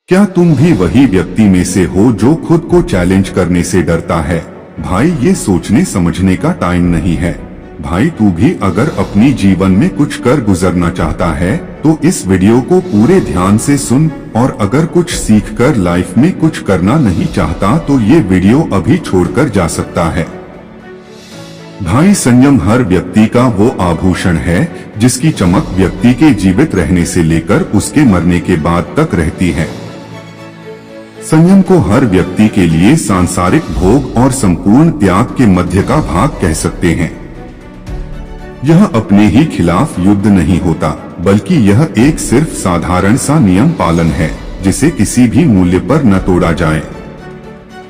क्या तुम भी वही व्यक्ति में से हो जो खुद को चैलेंज करने से डरता है? भाई, ये सोचने समझने का टाइम नहीं है। भाई, तू भी अगर अपनी जीवन में कुछ कर गुजरना चाहता है तो इस वीडियो को पूरे ध्यान से सुन, और अगर कुछ सीखकर लाइफ में कुछ करना नहीं चाहता तो ये वीडियो अभी छोड़कर जा सकता है। भाई, संयम हर व्यक्ति का वो आभूषण है जिसकी चमक व्यक्ति के जीवित रहने से लेकर उसके मरने के बाद तक रहती है। संयम को हर व्यक्ति के लिए सांसारिक भोग और संपूर्ण त्याग के मध्य का भाग कह सकते हैं। यह अपने ही खिलाफ युद्ध नहीं होता, बल्कि यह एक सिर्फ साधारण सा नियम पालन है जिसे किसी भी मूल्य पर न तोड़ा जाए।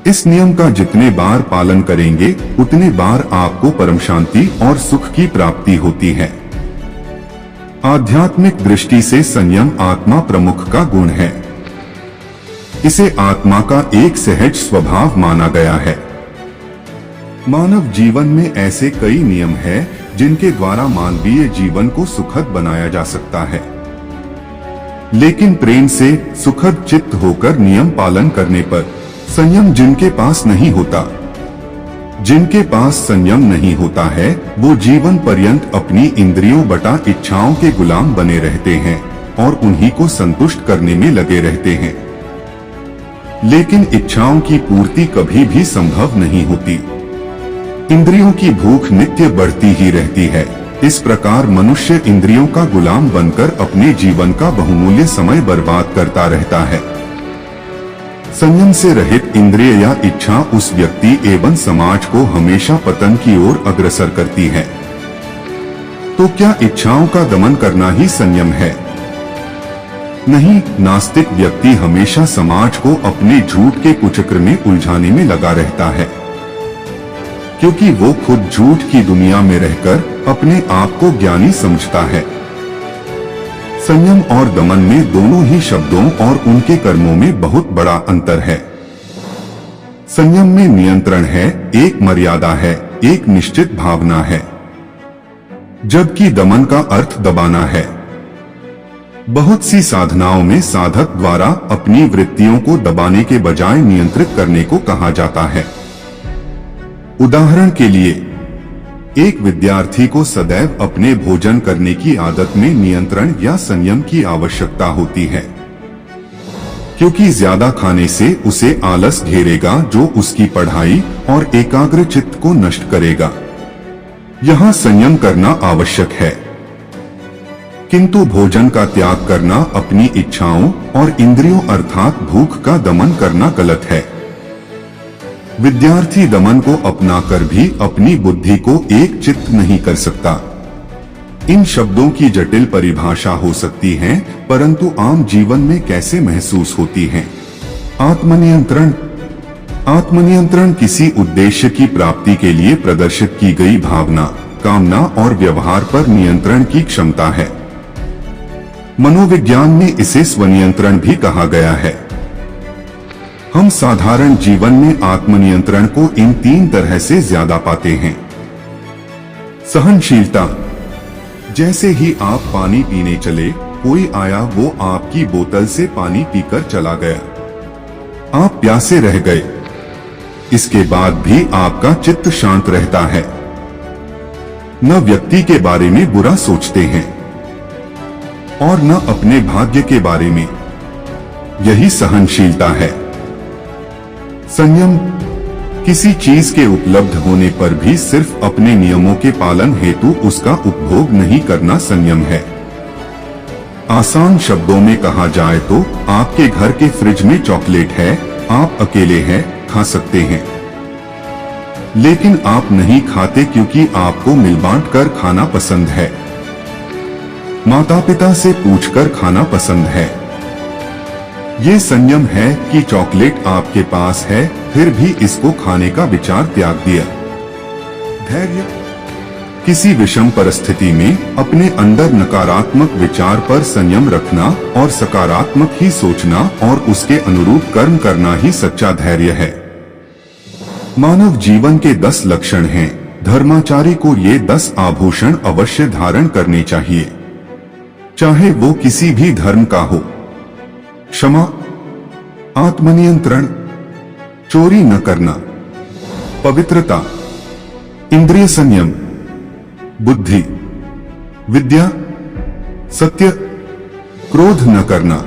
इस नियम का जितने बार पालन करेंगे उतने बार आपको परम शांति और सुख की प्राप्ति होती है। आध्यात्मिक दृष्टि से संयम आत्मा प्रमुख का गुण है। इसे आत्मा का एक सहज स्वभाव माना गया है। मानव जीवन में ऐसे कई नियम हैं जिनके द्वारा मानवीय जीवन को सुखद बनाया जा सकता है, लेकिन प्रेम से सुखद चित्त होकर नियम पालन करने पर संयम जिनके पास नहीं होता, जिनके पास संयम नहीं होता है, वो जीवन पर्यंत अपनी इंद्रियों बटा इच्छाओं के गुलाम बने रहते हैं और उन्हीं को संतुष्ट करने में लगे रहते हैं। लेकिन इच्छाओं की पूर्ति कभी भी संभव नहीं होती। इंद्रियों की भूख नित्य बढ़ती ही रहती है। इस प्रकार मनुष्य इंद्रियों का गुलाम बनकर अपने जीवन का बहुमूल्य समय बर्बाद करता रहता है। संयम से रहित इंद्रिय या इच्छा उस व्यक्ति एवं समाज को हमेशा पतन की ओर अग्रसर करती है। तो क्या इच्छाओं का दमन करना ही संयम है? नहीं, नास्तिक व्यक्ति हमेशा समाज को अपने झूठ के कुचक्र में उलझाने में लगा रहता है, क्योंकि वो खुद झूठ की दुनिया में रहकर अपने आप को ज्ञानी समझता है। संयम और दमन में दोनों ही शब्दों और उनके कर्मों में बहुत बड़ा अंतर है। संयम में नियंत्रण है, एक मर्यादा है, एक निश्चित भावना है, जबकि दमन का अर्थ दबाना है। बहुत सी साधनाओं में साधक द्वारा अपनी वृत्तियों को दबाने के बजाय नियंत्रित करने को कहा जाता है। उदाहरण के लिए, एक विद्यार्थी को सदैव अपने भोजन करने की आदत में नियंत्रण या संयम की आवश्यकता होती है, क्योंकि ज्यादा खाने से उसे आलस घेरेगा जो उसकी पढ़ाई और एकाग्र चित्त को नष्ट करेगा। यहाँ संयम करना आवश्यक है, किंतु भोजन का त्याग करना, अपनी इच्छाओं और इंद्रियों अर्थात भूख का दमन करना गलत है। विद्यार्थी दमन को अपनाकर भी अपनी बुद्धि को एक चित्त नहीं कर सकता। इन शब्दों की जटिल परिभाषा हो सकती है, परंतु आम जीवन में कैसे महसूस होती हैं? आत्मनियंत्रण। आत्मनियंत्रण किसी उद्देश्य की प्राप्ति के लिए प्रदर्शित की गई भावना, कामना और व्यवहार पर नियंत्रण की क्षमता है। मनोविज्ञान में इसे स्वनियंत्रण भी कहा गया है। हम साधारण जीवन में आत्मनियंत्रण को इन तीन तरह से ज्यादा पाते हैं। सहनशीलता। जैसे ही आप पानी पीने चले, कोई आया, वो आपकी बोतल से पानी पीकर चला गया, आप प्यासे रह गए, इसके बाद भी आपका चित्त शांत रहता है। न व्यक्ति के बारे में बुरा सोचते हैं और न अपने भाग्य के बारे में। यही सहनशीलता है। संयम। किसी चीज के उपलब्ध होने पर भी सिर्फ अपने नियमों के पालन हेतु उसका उपभोग नहीं करना संयम है। आसान शब्दों में कहा जाए तो आपके घर के फ्रिज में चॉकलेट है, आप अकेले हैं, खा सकते हैं, लेकिन आप नहीं खाते क्योंकि आपको मिल बांट कर खाना पसंद है, माता पिता से पूछकर खाना पसंद है। ये संयम है कि चॉकलेट आपके पास है, फिर भी इसको खाने का विचार त्याग दिया। धैर्य। किसी विषम परिस्थिति में अपने अंदर नकारात्मक विचार पर संयम रखना और सकारात्मक ही सोचना और उसके अनुरूप कर्म करना ही सच्चा धैर्य है। मानव जीवन के 10 लक्षण हैं। धर्माचारी को ये 10 आभूषण अवश्य धारण करने चाहिए, चाहे वो किसी भी धर्म का हो। क्षमा, आत्मनियंत्रण, चोरी न करना, पवित्रता, इंद्रिय संयम, बुद्धि, विद्या, सत्य, क्रोध न करना।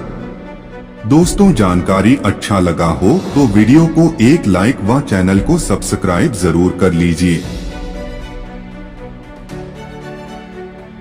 दोस्तों, जानकारी अच्छा लगा हो तो वीडियो को एक लाइक व चैनल को सब्सक्राइब जरूर कर लीजिए।